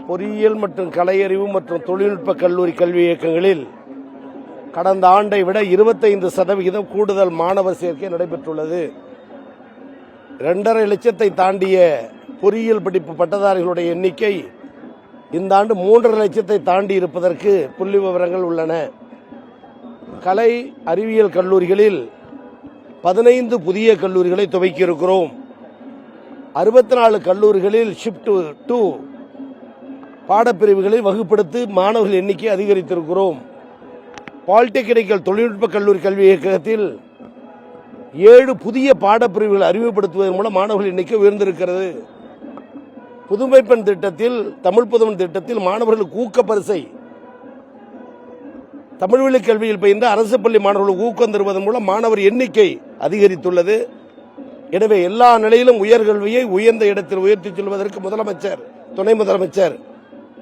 பொறியியல் மற்றும் கலையறிவு மற்றும் தொழில்நுட்ப கல்லூரி கல்வி இயக்கங்களில் கடந்த ஆண்டை விட 25% கூடுதல் மாணவர் சேர்க்கை நடைபெற்றுள்ளது. 2.5 லட்சத்தை தாண்டிய பொறியியல் படிப்பு பட்டதாரிகளுடைய எண்ணிக்கை இந்த ஆண்டு 3.5 லட்சத்தை தாண்டி இருப்பதற்கு புள்ளி விவரங்கள் உள்ளன. கலை அறிவியல் கல்லூரிகளில் 15 புதிய கல்லூரிகளை துவக்கியிருக்கிறோம். 64 கல்லூரிகளில் ஷிப்ட் 2 பாடப்பிரிவுகளில் வகுப்படுத்தி மாணவர்கள் எண்ணிக்கை அதிகரித்திருக்கிறோம். பாலிடெக்னிக்கல் தொழில்நுட்ப கல்லூரி கல்வி இயக்கத்தில் 7 புதிய பாடப்பிரிவுகளை அறிமுகப்படுத்துவதன் மூலம் மாணவர்கள் எண்ணிக்கை உயர்ந்திருக்கிறது. புதுமை பெண் திட்டத்தில், தமிழ் புதுமை திட்டத்தில் மாணவர்களுக்கு ஊக்க பரிசை தமிழ் வழி கல்வியில் பயின்ற அரசு பள்ளி மாணவர்களுக்கு ஊக்கம் தருவதன் மூலம் மாணவர் எண்ணிக்கை அதிகரித்துள்ளது. எனவே எல்லா நிலையிலும் உயர்கல்வியை உயர்ந்த இடத்தில் உயர்த்திச் செல்வதற்கு முதலமைச்சர், துணை முதலமைச்சர்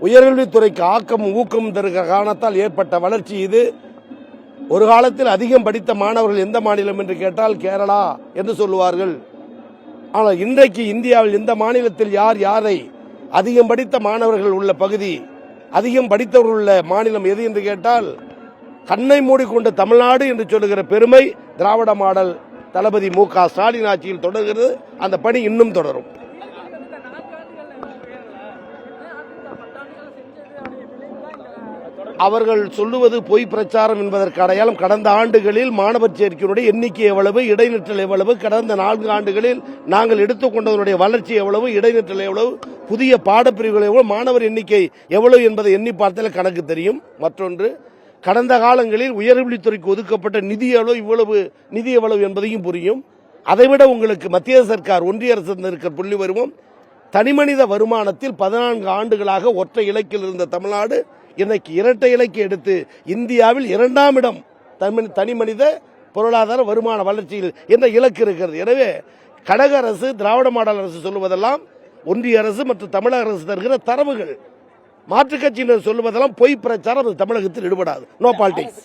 உயர்கல்வித்துறைக்கு ஆக்கம் ஊக்கம் தருகிற காரணத்தால் ஏற்பட்ட வளர்ச்சி இது. ஒரு காலத்தில் அதிகம் படித்த மாணவர்கள் எந்த மாநிலம் என்று கேட்டால் கேரளா என்று சொல்லுவார்கள். ஆனால் இன்றைக்கு இந்தியாவில் இந்த மாநிலத்தில் யாரை அதிகம் படித்த மாணவர்கள் உள்ள பகுதி, அதிகம் படித்தவர்கள் உள்ள மாநிலம் எது என்று கேட்டால் கண்ணை மூடிக்கொண்டு தமிழ்நாடு என்று சொல்லுகிற பெருமை திராவிட மாடல் தளபதி மு.க. ஸ்டாலின் ஆட்சியில் தொடர்கிறது. அந்த பணி இன்னும் தொடரும். அவர்கள் சொல்லுவது பொய் பிரச்சாரம் என்பதற்கு அடையாளம் கடந்த ஆண்டுகளில் மாணவர் சேர்க்கையினுடைய எண்ணிக்கை எவ்வளவு, இடைநிற்றல் எவ்வளவு, கடந்த 4 ஆண்டுகளில் நாங்கள் எடுத்துக்கொண்டதனுடைய வளர்ச்சி எவ்வளவு, இடைநிற்றல் எவ்வளவு, புதிய பாடப்பிரிவுகள் எவ்வளவு, மாணவர் எண்ணிக்கை எவ்வளவு என்பதை எண்ணி பார்த்தால் கணக்கு தெரியும். மற்றொன்று, கடந்த காலங்களில் உயர்கல்வித்துறைக்கு ஒதுக்கப்பட்ட நிதி எவ்வளவு என்பதையும் புரியும். அதைவிட உங்களுக்கு மத்திய சர்க்கார், ஒன்றிய அரசு இருக்கிற புள்ளி வருவோம். தனிமனித வருமானத்தில் 14 ஆண்டுகளாக ஒற்றை இலக்கில் இருந்த தமிழ்நாடு இன்னைக்கு இரட்டை இலக்கை எடுத்து இந்தியாவில் 2ஆம் இடம் தனிமனித பொருளாதார வருமான வளர்ச்சியில் என்ற இலக்கு இருக்கிறது. எனவே கழக அரசு, திராவிட மாடல் அரசு சொல்லுவதெல்லாம் ஒன்றிய அரசு மற்றும் தமிழக அரசு தருகிற தரவுகள். மாற்றுக் கட்சியினர் சொல்லுவதெல்லாம் பொய் பிரச்சாரம் தமிழகத்தில் ஈடுபடாது. No politics.